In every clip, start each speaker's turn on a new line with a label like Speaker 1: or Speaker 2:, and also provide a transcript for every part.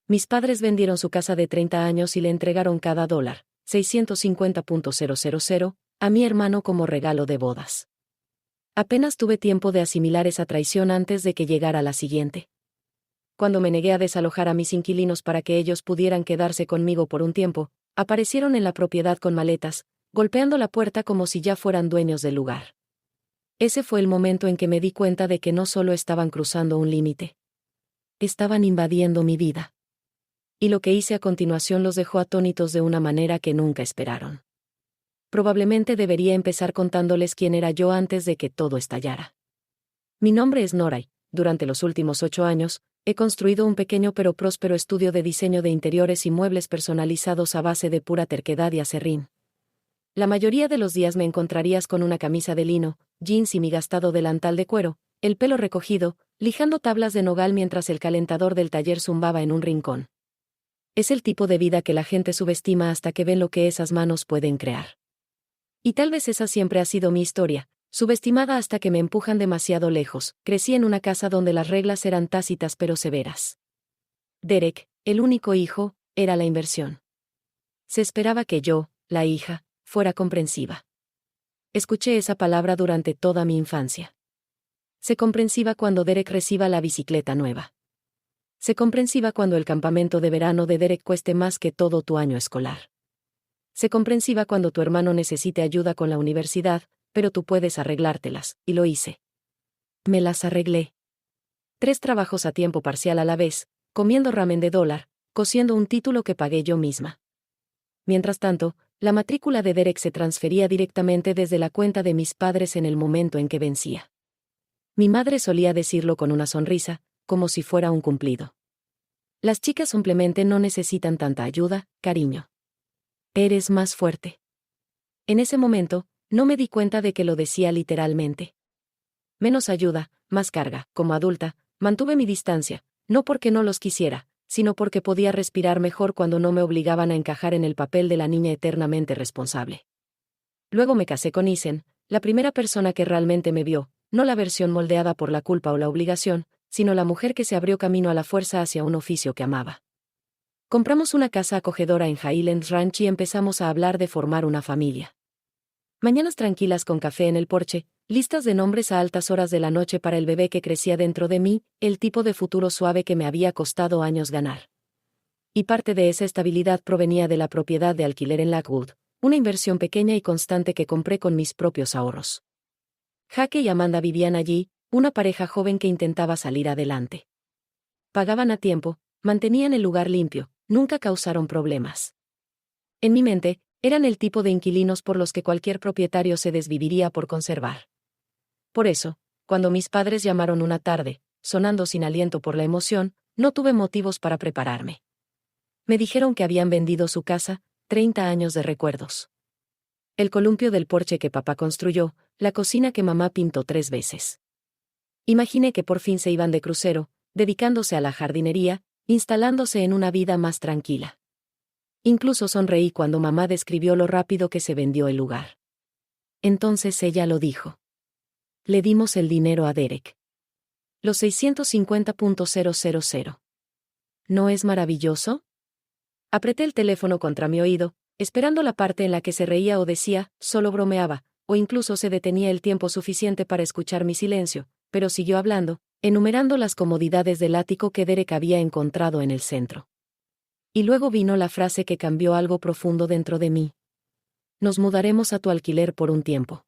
Speaker 1: Mis padres vendieron su casa de 30 años y le entregaron cada dólar, 650.000, a mi hermano como regalo de bodas. Apenas tuve tiempo de asimilar esa traición antes de que llegara la siguiente. Cuando me negué a desalojar a mis inquilinos para que ellos pudieran quedarse conmigo por un tiempo, aparecieron en la propiedad con maletas, golpeando la puerta como si ya fueran dueños del lugar. Ese fue el momento en que me di cuenta de que no solo estaban cruzando un límite. Estaban invadiendo mi vida. Y lo que hice a continuación los dejó atónitos de una manera que nunca esperaron. Probablemente debería empezar contándoles quién era yo antes de que todo estallara. Mi nombre es Nora y, durante los últimos 8 años, he construido un pequeño pero próspero estudio de diseño de interiores y muebles personalizados a base de pura terquedad y aserrín. La mayoría de los días me encontrarías con una camisa de lino, jeans y mi gastado delantal de cuero, el pelo recogido, lijando tablas de nogal mientras el calentador del taller zumbaba en un rincón. Es el tipo de vida que la gente subestima hasta que ven lo que esas manos pueden crear. Y tal vez esa siempre ha sido mi historia, subestimada hasta que me empujan demasiado lejos. Crecí en una casa donde las reglas eran tácitas pero severas. Derek, el único hijo, era la inversión. Se esperaba que yo, la hija, fuera comprensiva. Escuché esa palabra durante toda mi infancia. Sé comprensiva cuando Derek reciba la bicicleta nueva. Sé comprensiva cuando el campamento de verano de Derek cueste más que todo tu año escolar. Sé comprensiva cuando tu hermano necesite ayuda con la universidad, pero tú puedes arreglártelas, y lo hice. Me las arreglé. 3 trabajos a tiempo parcial a la vez, comiendo ramen de dólar, cosiendo un título que pagué yo misma. Mientras tanto, la matrícula de Derek se transfería directamente desde la cuenta de mis padres en el momento en que vencía. Mi madre solía decirlo con una sonrisa, como si fuera un cumplido. Las chicas simplemente no necesitan tanta ayuda, cariño. Eres más fuerte. En ese momento, no me di cuenta de que lo decía literalmente. Menos ayuda, más carga. Como adulta, mantuve mi distancia, no porque no los quisiera, sino porque podía respirar mejor cuando no me obligaban a encajar en el papel de la niña eternamente responsable. Luego me casé con Isen, la primera persona que realmente me vio, no la versión moldeada por la culpa o la obligación, sino la mujer que se abrió camino a la fuerza hacia un oficio que amaba. Compramos una casa acogedora en Highlands Ranch y empezamos a hablar de formar una familia. Mañanas tranquilas con café en el porche, listas de nombres a altas horas de la noche para el bebé que crecía dentro de mí, el tipo de futuro suave que me había costado años ganar. Y parte de esa estabilidad provenía de la propiedad de alquiler en Lakewood, una inversión pequeña y constante que compré con mis propios ahorros. Jake y Amanda vivían allí, una pareja joven que intentaba salir adelante. Pagaban a tiempo, mantenían el lugar limpio, nunca causaron problemas. En mi mente, eran el tipo de inquilinos por los que cualquier propietario se desviviría por conservar. Por eso, cuando mis padres llamaron una tarde, sonando sin aliento por la emoción, no tuve motivos para prepararme. Me dijeron que habían vendido su casa, 30 años de recuerdos. El columpio del porche que papá construyó, la cocina que mamá pintó 3 veces. Imaginé que por fin se iban de crucero, dedicándose a la jardinería, instalándose en una vida más tranquila. Incluso sonreí cuando mamá describió lo rápido que se vendió el lugar. Entonces ella lo dijo. Le dimos el dinero a Derek. Los 650.000. ¿No es maravilloso? Apreté el teléfono contra mi oído, esperando la parte en la que se reía o decía, solo bromeaba, o incluso se detenía el tiempo suficiente para escuchar mi silencio, pero siguió hablando, enumerando las comodidades del ático que Derek había encontrado en el centro. Y luego vino la frase que cambió algo profundo dentro de mí. Nos mudaremos a tu alquiler por un tiempo.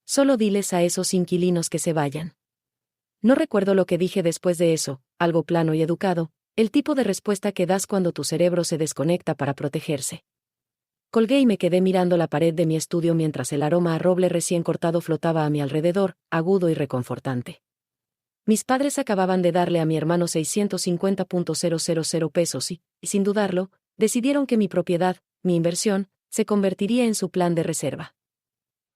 Speaker 1: Solo diles a esos inquilinos que se vayan. No recuerdo lo que dije después de eso, algo plano y educado, el tipo de respuesta que das cuando tu cerebro se desconecta para protegerse. Colgué y me quedé mirando la pared de mi estudio mientras el aroma a roble recién cortado flotaba a mi alrededor, agudo y reconfortante. Mis padres acababan de darle a mi hermano 650.000 pesos y, sin dudarlo, decidieron que mi propiedad, mi inversión, se convertiría en su plan de reserva.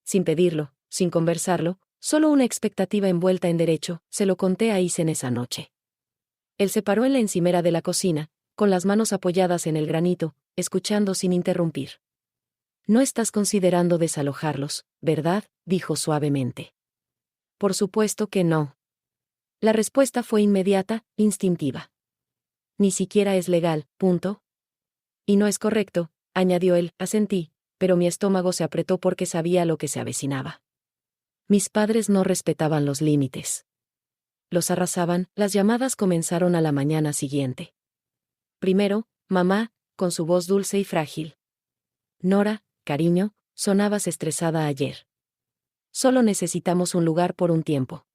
Speaker 1: Sin pedirlo, sin conversarlo, solo una expectativa envuelta en derecho, se lo conté a Isen esa noche. Él se paró en la encimera de la cocina, con las manos apoyadas en el granito, escuchando sin interrumpir. No estás considerando desalojarlos, ¿verdad?, dijo suavemente. Por supuesto que no. La respuesta fue inmediata, instintiva. Ni siquiera es legal, punto. Y no es correcto, añadió él. Asentí, pero mi estómago se apretó porque sabía lo que se avecinaba. Mis padres no respetaban los límites. Los arrasaban. Las llamadas comenzaron a la mañana siguiente. Primero, mamá, con su voz dulce y frágil. Nora, cariño, sonabas estresada ayer. Solo necesitamos un lugar por un tiempo.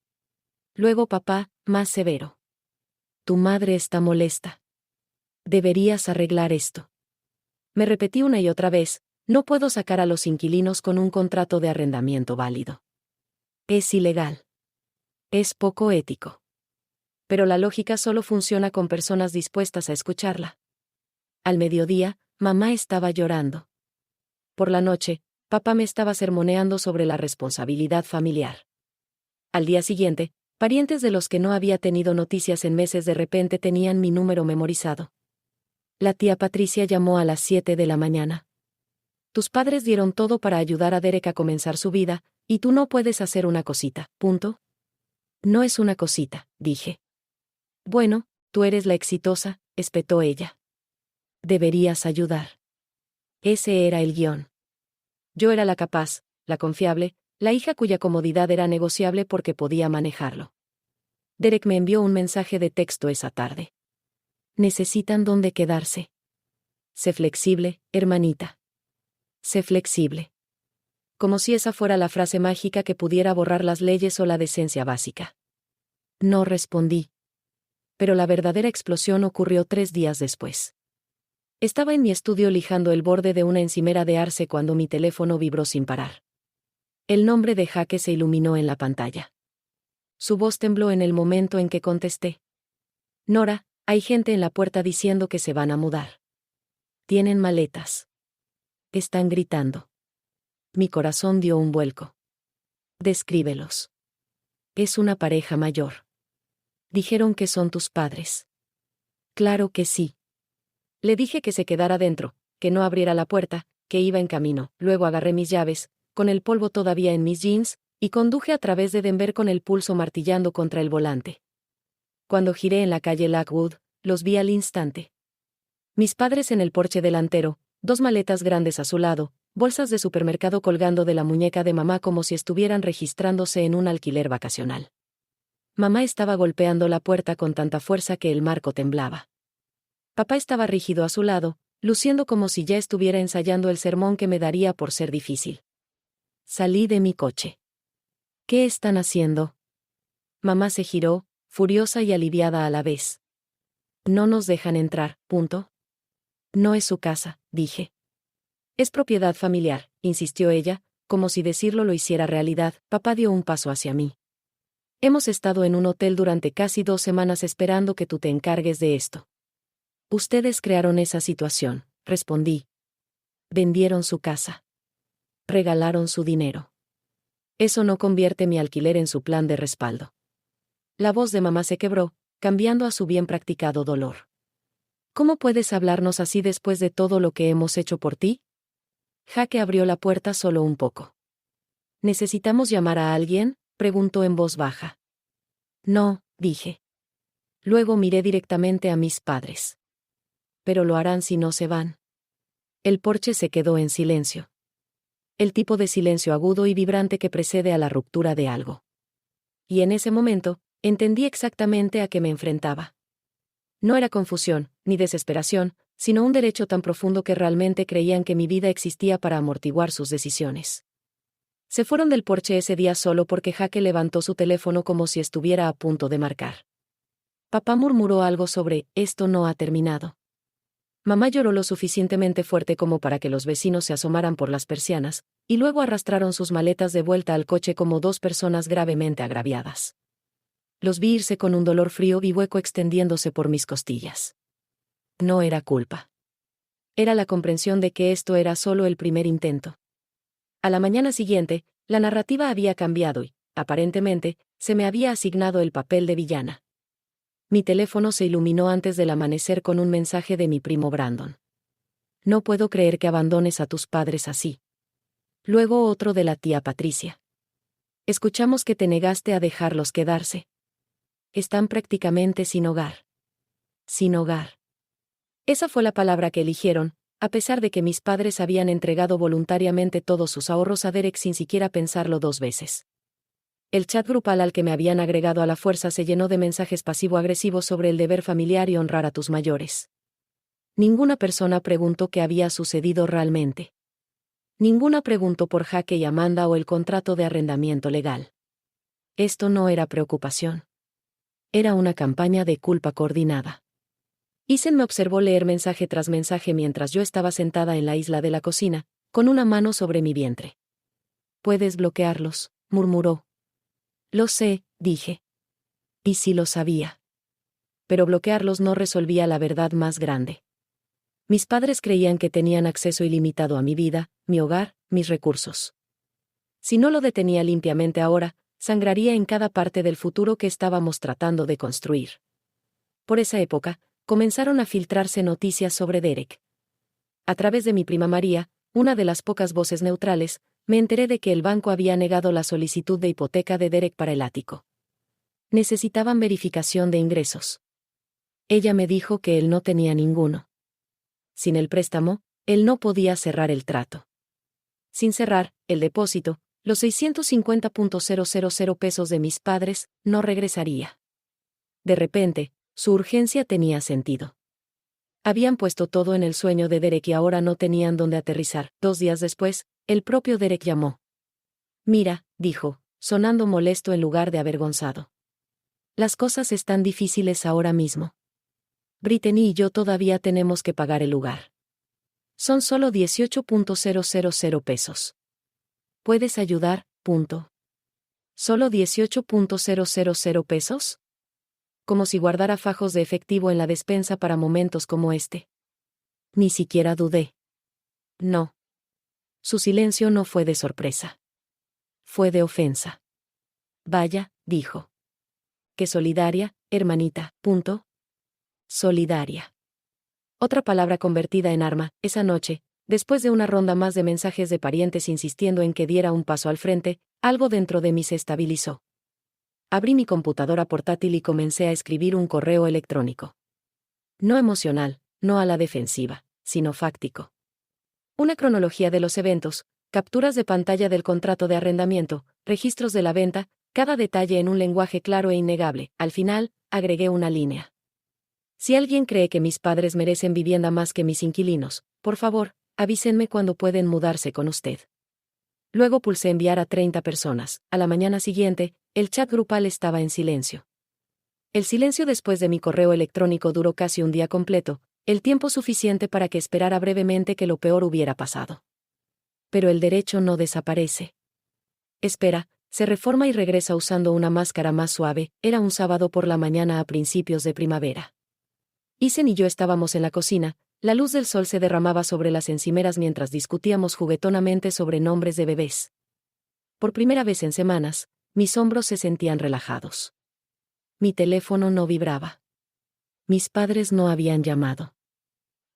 Speaker 1: Luego papá, más severo. Tu madre está molesta. Deberías arreglar esto. Me repetí una y otra vez, no puedo sacar a los inquilinos con un contrato de arrendamiento válido. Es ilegal. Es poco ético. Pero la lógica solo funciona con personas dispuestas a escucharla. Al mediodía, mamá estaba llorando. Por la noche, papá me estaba sermoneando sobre la responsabilidad familiar. Al día siguiente, parientes de los que no había tenido noticias en meses de repente tenían mi número memorizado. La tía Patricia llamó a las 7 de la mañana. Tus padres dieron todo para ayudar a Derek a comenzar su vida, y tú no puedes hacer una cosita, punto. No es una cosita, dije. Bueno, tú eres la exitosa, espetó ella. Deberías ayudar. Ese era el guión. Yo era la capaz, la confiable, la hija cuya comodidad era negociable porque podía manejarlo. Derek me envió un mensaje de texto esa tarde. Necesitan dónde quedarse. Sé flexible, hermanita. Sé flexible. Como si esa fuera la frase mágica que pudiera borrar las leyes o la decencia básica. No respondí. Pero la verdadera explosión ocurrió 3 días después. Estaba en mi estudio lijando el borde de una encimera de arce cuando mi teléfono vibró sin parar. El nombre de Jaque se iluminó en la pantalla. Su voz tembló en el momento en que contesté. Nora, hay gente en la puerta diciendo que se van a mudar. Tienen maletas. Están gritando. Mi corazón dio un vuelco. Descríbelos. Es una pareja mayor. Dijeron que son tus padres. Claro que sí. Le dije que se quedara dentro, que no abriera la puerta, que iba en camino. Luego agarré mis llaves, con el polvo todavía en mis jeans, y conduje a través de Denver con el pulso martillando contra el volante. Cuando giré en la calle Lockwood, los vi al instante. Mis padres en el porche delantero, 2 maletas grandes a su lado, bolsas de supermercado colgando de la muñeca de mamá como si estuvieran registrándose en un alquiler vacacional. Mamá estaba golpeando la puerta con tanta fuerza que el marco temblaba. Papá estaba rígido a su lado, luciendo como si ya estuviera ensayando el sermón que me daría por ser difícil. Salí de mi coche. ¿Qué están haciendo? Mamá se giró, furiosa y aliviada a la vez. No nos dejan entrar, punto. No es su casa, dije. Es propiedad familiar, insistió ella, como si decirlo lo hiciera realidad. Papá dio un paso hacia mí. Hemos estado en un hotel durante casi 2 semanas esperando que tú te encargues de esto. Ustedes crearon esa situación, respondí. Vendieron su casa. Regalaron su dinero. Eso no convierte mi alquiler en su plan de respaldo. La voz de mamá se quebró, cambiando a su bien practicado dolor. ¿Cómo puedes hablarnos así después de todo lo que hemos hecho por ti? Jaque abrió la puerta solo un poco. ¿Necesitamos llamar a alguien?, preguntó en voz baja. No, dije. Luego miré directamente a mis padres. Pero lo harán si no se van. El porche se quedó en silencio. El tipo de silencio agudo y vibrante que precede a la ruptura de algo. Y en ese momento, entendí exactamente a qué me enfrentaba. No era confusión, ni desesperación, sino un derecho tan profundo que realmente creían que mi vida existía para amortiguar sus decisiones. Se fueron del porche ese día solo porque Jaque levantó su teléfono como si estuviera a punto de marcar. Papá murmuró algo sobre, esto no ha terminado. Mamá lloró lo suficientemente fuerte como para que los vecinos se asomaran por las persianas, y luego arrastraron sus maletas de vuelta al coche como 2 personas gravemente agraviadas. Los vi irse con un dolor frío y hueco extendiéndose por mis costillas. No era culpa. Era la comprensión de que esto era solo el primer intento. A la mañana siguiente, la narrativa había cambiado y, aparentemente, se me había asignado el papel de villana. Mi teléfono se iluminó antes del amanecer con un mensaje de mi primo Brandon. No puedo creer que abandones a tus padres así. Luego otro de la tía Patricia. Escuchamos que te negaste a dejarlos quedarse. Están prácticamente sin hogar. Sin hogar. Esa fue la palabra que eligieron, a pesar de que mis padres habían entregado voluntariamente todos sus ahorros a Derek sin siquiera pensarlo 2 veces. El chat grupal al que me habían agregado a la fuerza se llenó de mensajes pasivo-agresivos sobre el deber familiar y honrar a tus mayores. Ninguna persona preguntó qué había sucedido realmente. Ninguna preguntó por Jaque y Amanda o el contrato de arrendamiento legal. Esto no era preocupación. Era una campaña de culpa coordinada. Ethan me observó leer mensaje tras mensaje mientras yo estaba sentada en la isla de la cocina, con una mano sobre mi vientre. «Puedes bloquearlos», murmuró. «Lo sé», dije. Y sí lo sabía. Pero bloquearlos no resolvía la verdad más grande. Mis padres creían que tenían acceso ilimitado a mi vida, mi hogar, mis recursos. Si no lo detenía limpiamente ahora, sangraría en cada parte del futuro que estábamos tratando de construir. Por esa época, comenzaron a filtrarse noticias sobre Derek. A través de mi prima María, una de las pocas voces neutrales, me enteré de que el banco había negado la solicitud de hipoteca de Derek para el ático. Necesitaban verificación de ingresos. Ella me dijo que él no tenía ninguno. Sin el préstamo, él no podía cerrar el trato. Sin cerrar el depósito, los 650.000 pesos de mis padres no regresaría. De repente, su urgencia tenía sentido. Habían puesto todo en el sueño de Derek y ahora no tenían dónde aterrizar. 2 días después, el propio Derek llamó. «Mira», dijo, sonando molesto en lugar de avergonzado. «Las cosas están difíciles ahora mismo. Brittany y yo todavía tenemos que pagar el lugar. Son solo 18.000 pesos. ¿Puedes ayudar? ¿Solo 18.000 pesos? Como si guardara fajos de efectivo en la despensa para momentos como este. Ni siquiera dudé. No. Su silencio no fue de sorpresa. Fue de ofensa. «Vaya», dijo. «Qué solidaria, hermanita. Solidaria». Otra palabra convertida en arma. Esa noche, después de una ronda más de mensajes de parientes insistiendo en que diera un paso al frente, algo dentro de mí se estabilizó. Abrí mi computadora portátil y comencé a escribir un correo electrónico. No emocional, no a la defensiva, sino fáctico. Una cronología de los eventos, capturas de pantalla del contrato de arrendamiento, registros de la venta, cada detalle en un lenguaje claro e innegable. Al final, agregué una línea. Si alguien cree que mis padres merecen vivienda más que mis inquilinos, por favor, avísenme cuando pueden mudarse con usted. Luego pulsé enviar a 30 personas. A la mañana siguiente, el chat grupal estaba en silencio. El silencio después de mi correo electrónico duró casi un día completo, el tiempo suficiente para que esperara brevemente que lo peor hubiera pasado. Pero el derecho no desaparece. Espera, se reforma y regresa usando una máscara más suave. Era un sábado por la mañana a principios de primavera. Ethan y yo estábamos en la cocina, la luz del sol se derramaba sobre las encimeras mientras discutíamos juguetonamente sobre nombres de bebés. Por primera vez en semanas, mis hombros se sentían relajados. Mi teléfono no vibraba. Mis padres no habían llamado.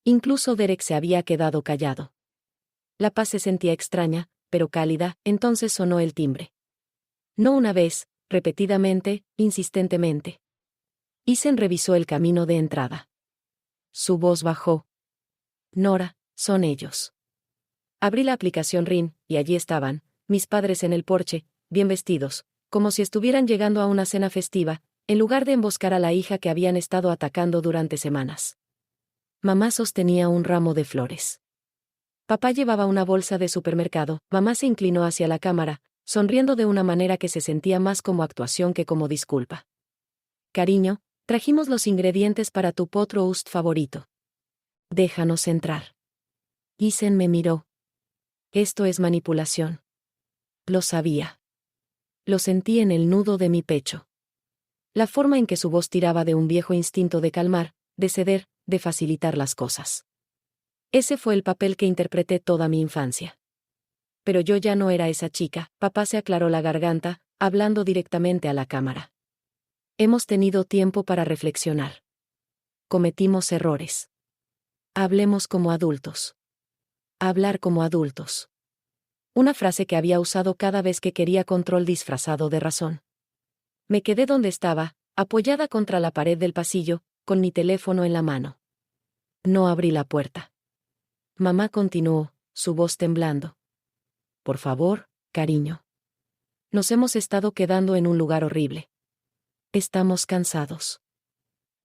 Speaker 1: Incluso Derek se había quedado callado. La paz se sentía extraña, pero cálida. Entonces sonó el timbre. No una vez, repetidamente, insistentemente. Ethan revisó el camino de entrada. Su voz bajó. «Nora, son ellos». Abrí la aplicación Ring, y allí estaban, mis padres en el porche, bien vestidos, como si estuvieran llegando a una cena festiva, en lugar de emboscar a la hija que habían estado atacando durante semanas. Mamá sostenía un ramo de flores. Papá llevaba una bolsa de supermercado. Mamá se inclinó hacia la cámara, sonriendo de una manera que se sentía más como actuación que como disculpa. «Cariño, trajimos los ingredientes para tu pot roast favorito. Déjanos entrar». Ethan me miró. «Esto es manipulación». Lo sabía. Lo sentí en el nudo de mi pecho. La forma en que su voz tiraba de un viejo instinto de calmar, de ceder, de facilitar las cosas. Ese fue el papel que interpreté toda mi infancia. Pero yo ya no era esa chica. Papá se aclaró la garganta, hablando directamente a la cámara. «Hemos tenido tiempo para reflexionar. Cometimos errores. Hablemos como adultos». Hablar como adultos. Una frase que había usado cada vez que quería control disfrazado de razón. Me quedé donde estaba, apoyada contra la pared del pasillo, con mi teléfono en la mano. No abrí la puerta. Mamá continuó, su voz temblando. Por favor, cariño. Nos hemos estado quedando en un lugar horrible. Estamos cansados.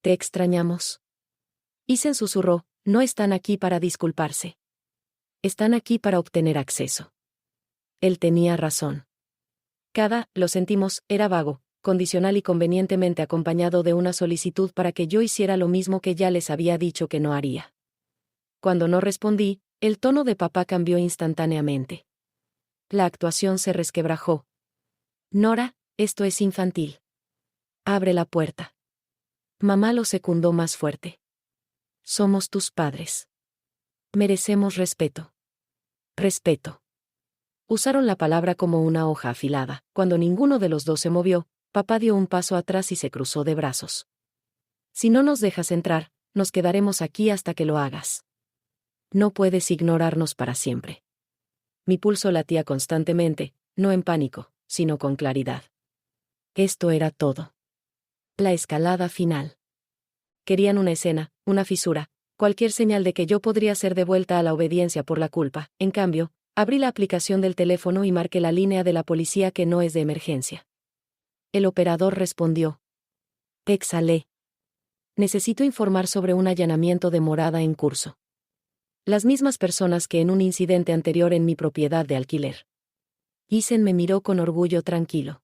Speaker 1: Te extrañamos. Isen susurró, no están aquí para disculparse. Están aquí para obtener acceso. Él tenía razón. Lo sentimos, era vago, condicional y convenientemente acompañado de una solicitud para que yo hiciera lo mismo que ya les había dicho que no haría. Cuando no respondí, el tono de papá cambió instantáneamente. La actuación se resquebrajó. Nora, esto es infantil. Abre la puerta. Mamá lo secundó más fuerte. Somos tus padres. Merecemos respeto. Respeto. Usaron la palabra como una hoja afilada. Cuando ninguno de los dos se movió, papá dio un paso atrás y se cruzó de brazos. Si no nos dejas entrar, nos quedaremos aquí hasta que lo hagas. No puedes ignorarnos para siempre. Mi pulso latía constantemente, no en pánico, sino con claridad. Esto era todo. La escalada final. Querían una escena, una fisura, cualquier señal de que yo podría ser devuelta a la obediencia por la culpa. En cambio, abrí la aplicación del teléfono y marqué la línea de la policía que no es de emergencia. El operador respondió. Exhalé. Necesito informar sobre un allanamiento de morada en curso. Las mismas personas que en un incidente anterior en mi propiedad de alquiler. Isen me miró con orgullo tranquilo.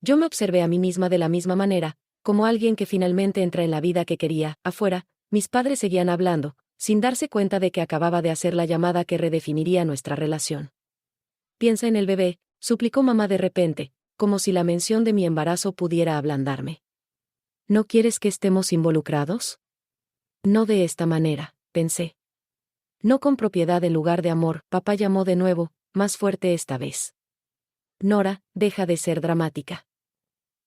Speaker 1: Yo me observé a mí misma de la misma manera, como alguien que finalmente entra en la vida que quería. Afuera, mis padres seguían hablando, sin darse cuenta de que acababa de hacer la llamada que redefiniría nuestra relación. Piensa en el bebé, suplicó mamá de repente, como si la mención de mi embarazo pudiera ablandarme. ¿No quieres que estemos involucrados? No de esta manera, pensé. No con propiedad en lugar de amor, papá llamó de nuevo, más fuerte esta vez. Nora, deja de ser dramática.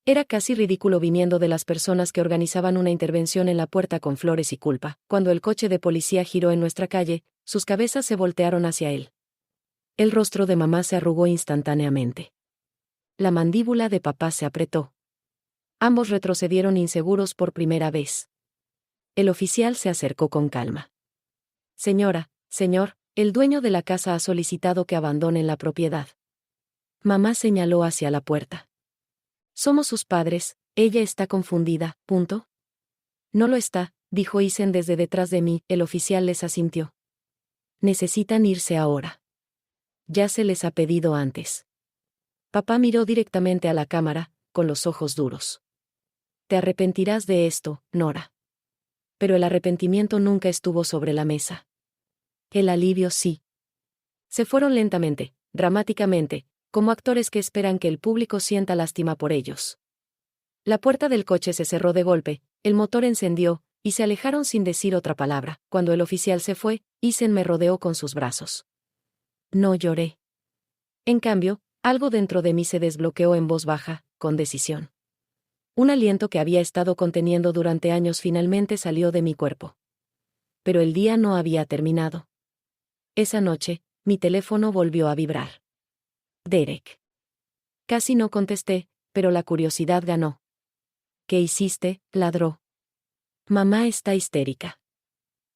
Speaker 1: Era casi ridículo viniendo de las personas que organizaban una intervención en la puerta con flores y culpa. Cuando el coche de policía giró en nuestra calle, sus cabezas se voltearon hacia él. El rostro de mamá se arrugó instantáneamente. La mandíbula de papá se apretó. Ambos retrocedieron inseguros por primera vez. El oficial se acercó con calma. Señora, señor, el dueño de la casa ha solicitado que abandonen la propiedad. Mamá señaló hacia la puerta. Somos sus padres, ella está confundida, punto. No lo está, dijo Isen desde detrás de mí, el oficial les asintió. Necesitan irse ahora. Ya se les ha pedido antes. Papá miró directamente a la cámara, con los ojos duros. Te arrepentirás de esto, Nora. Pero el arrepentimiento nunca estuvo sobre la mesa. El alivio sí. Se fueron lentamente, dramáticamente, como actores que esperan que el público sienta lástima por ellos. La puerta del coche se cerró de golpe, el motor encendió, y se alejaron sin decir otra palabra. Cuando el oficial se fue, Isen me rodeó con sus brazos. No lloré. En cambio, algo dentro de mí se desbloqueó en voz baja, con decisión. Un aliento que había estado conteniendo durante años finalmente salió de mi cuerpo. Pero el día no había terminado. Esa noche, mi teléfono volvió a vibrar. Derek. Casi no contesté, pero la curiosidad ganó. ¿Qué hiciste? Ladró. Mamá está histérica.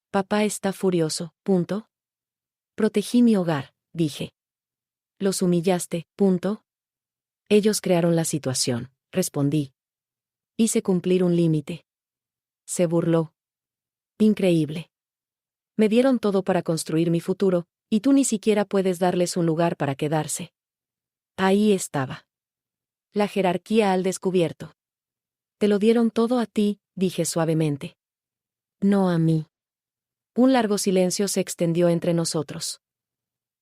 Speaker 1: Papá está furioso, punto. Protegí mi hogar, dije. Los humillaste, punto. Ellos crearon la situación, respondí. Hice cumplir un límite. Se burló. Increíble. Me dieron todo para construir mi futuro, y tú ni siquiera puedes darles un lugar para quedarse. Ahí estaba. La jerarquía al descubierto. Te lo dieron todo a ti, dije suavemente. No a mí. Un largo silencio se extendió entre nosotros.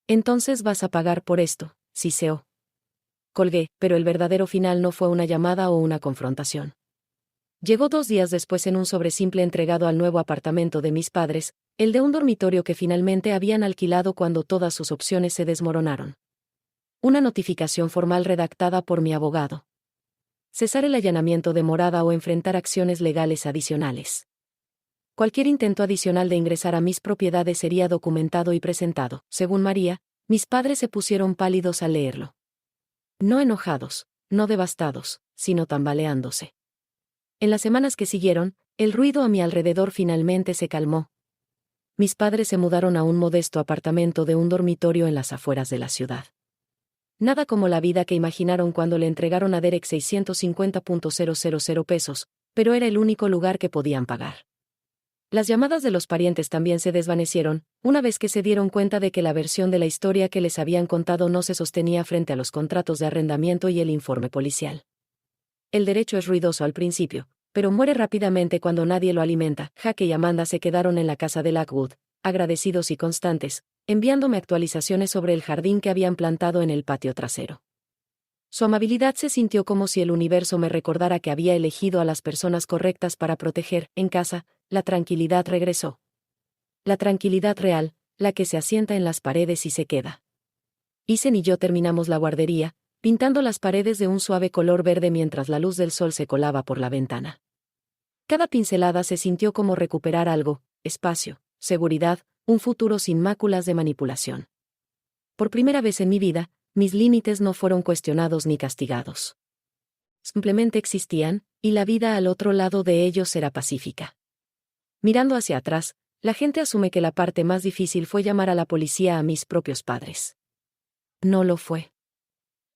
Speaker 1: Entonces vas a pagar por esto, siseó. Colgué, pero el verdadero final no fue una llamada o una confrontación. Llegó 2 días después en un sobresimple entregado al nuevo apartamento de mis padres, el de un dormitorio que finalmente habían alquilado cuando todas sus opciones se desmoronaron. Una notificación formal redactada por mi abogado. Cesar el allanamiento de morada o enfrentar acciones legales adicionales. Cualquier intento adicional de ingresar a mis propiedades sería documentado y presentado. Según María, mis padres se pusieron pálidos al leerlo. No enojados, no devastados, sino tambaleándose. En las semanas que siguieron, el ruido a mi alrededor finalmente se calmó. Mis padres se mudaron a un modesto apartamento de un dormitorio en las afueras de la ciudad. Nada como la vida que imaginaron cuando le entregaron a Derek 650.000 pesos, pero era el único lugar que podían pagar. Las llamadas de los parientes también se desvanecieron, una vez que se dieron cuenta de que la versión de la historia que les habían contado no se sostenía frente a los contratos de arrendamiento y el informe policial. El derecho es ruidoso al principio, pero muere rápidamente cuando nadie lo alimenta. Jaque y Amanda se quedaron en la casa de Lockwood, agradecidos y constantes, enviándome actualizaciones sobre el jardín que habían plantado en el patio trasero. Su amabilidad se sintió como si el universo me recordara que había elegido a las personas correctas para proteger. En casa, la tranquilidad regresó. La tranquilidad real, la que se asienta en las paredes y se queda. Isen y yo terminamos la guardería, pintando las paredes de un suave color verde mientras la luz del sol se colaba por la ventana. Cada pincelada se sintió como recuperar algo: espacio, seguridad, un futuro sin máculas de manipulación. Por primera vez en mi vida, mis límites no fueron cuestionados ni castigados. Simplemente existían, y la vida al otro lado de ellos era pacífica. Mirando hacia atrás, la gente asume que la parte más difícil fue llamar a la policía a mis propios padres. No lo fue.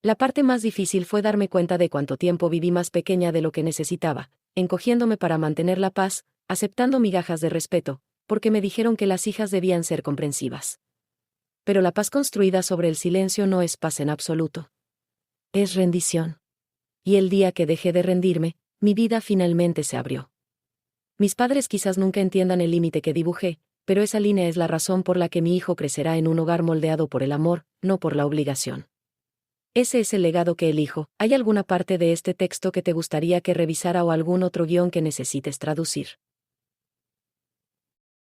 Speaker 1: La parte más difícil fue darme cuenta de cuánto tiempo viví más pequeña de lo que necesitaba, encogiéndome para mantener la paz, aceptando migajas de respeto, porque me dijeron que las hijas debían ser comprensivas. Pero la paz construida sobre el silencio no es paz en absoluto. Es rendición. Y el día que dejé de rendirme, mi vida finalmente se abrió. Mis padres quizás nunca entiendan el límite que dibujé, pero esa línea es la razón por la que mi hijo crecerá en un hogar moldeado por el amor, no por la obligación. Ese es el legado que elijo. ¿Hay alguna parte de este texto que te gustaría que revisara o algún otro guión que necesites traducir?